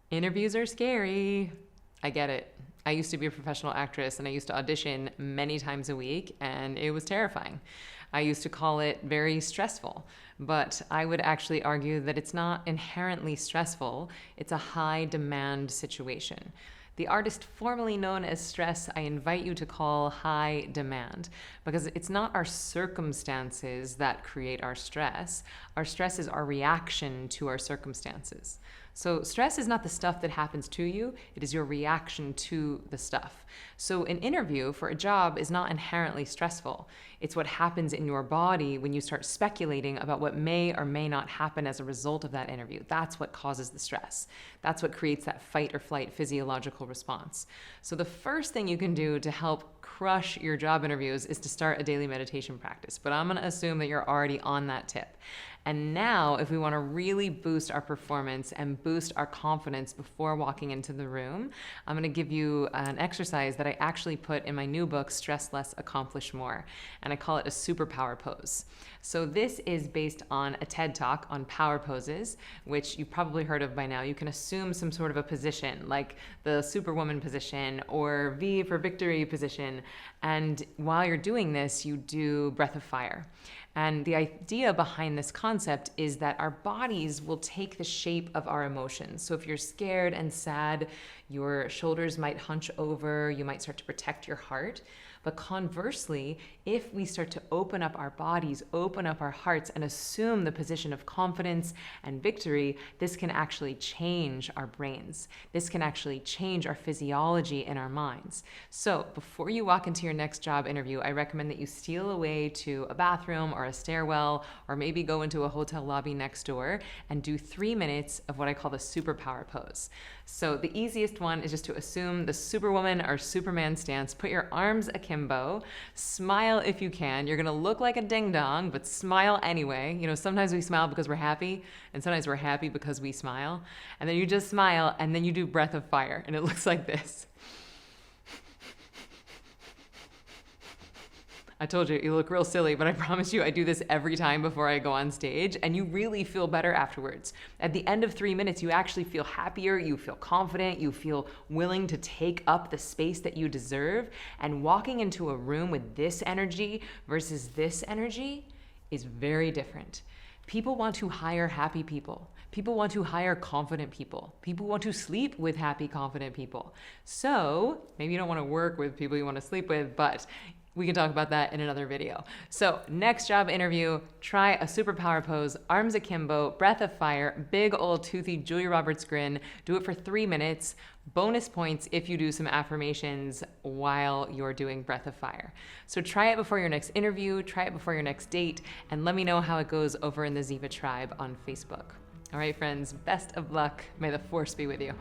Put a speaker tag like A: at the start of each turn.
A: Interviews are scary. I get it. I used to be a professional actress and I used to audition many times a week, and it was terrifying. I used to call it very stressful, but I would actually argue that it's not inherently stressful. It's a high demand situation. The artist formerly known as stress, I invite you to call high demand, because it's not our circumstances that create our stress. Our stress is our reaction to our circumstances. So stress is not the stuff that happens to you, it is your reaction to the stuff. So an interview for a job is not inherently stressful. It's what happens in your body when you start speculating about what may or may not happen as a result of that interview. That's what causes the stress. That's what creates that fight or flight physiological response. So the first thing you can do to help crush your job interviews is to start a daily meditation practice. But I'm going to assume that you're already on that tip. And now, if we want to really boost our performance and boost our confidence before walking into the room, I'm going to give you an exercise that I actually put in my new book, Stress Less, Accomplish More. And I call it a superpower pose. So this is based on a TED Talk on power poses, which you've probably heard of by now. You can assume some sort of a position, like the Superwoman position or V for Victory position. And while you're doing this, you do Breath of Fire. And the idea behind this concept is that our bodies will take the shape of our emotions. So if you're scared and sad, your shoulders might hunch over, you might start to protect your heart. But conversely, if we start to open up our bodies, open up our hearts, and assume the position of confidence and victory, this can actually change our brains. This can actually change our physiology in our minds. So before you walk into your next job interview, I recommend that you steal away to a bathroom or a stairwell, or maybe go into a hotel lobby next door and do 3 minutes of what I call the superpower pose. So the easiest one is just to assume the Superwoman or Superman stance. Put your arms akimbo, smile if you can. You're gonna look like a ding dong, but smile anyway. You know, sometimes we smile because we're happy, and sometimes we're happy because we smile. And then you just smile, and then you do Breath of Fire, and it looks like this. I told you look real silly, but I promise you I do this every time before I go on stage, and you really feel better afterwards. At the end of 3 minutes, you actually feel happier, you feel confident, you feel willing to take up the space that you deserve, and walking into a room with this energy versus this energy is very different. People want to hire happy people. People want to hire confident people. People want to sleep with happy, confident people. So maybe you don't want to work with people you want to sleep with, but we can talk about that in another video. So next job interview, try a superpower pose, arms akimbo, Breath of Fire, big old toothy Julia Roberts grin. Do it for 3 minutes. Bonus points if you do some affirmations while you're doing Breath of Fire. So try it before your next interview, try it before your next date, and let me know how it goes over in the Ziva Tribe on Facebook. All right, friends, best of luck. May the force be with you.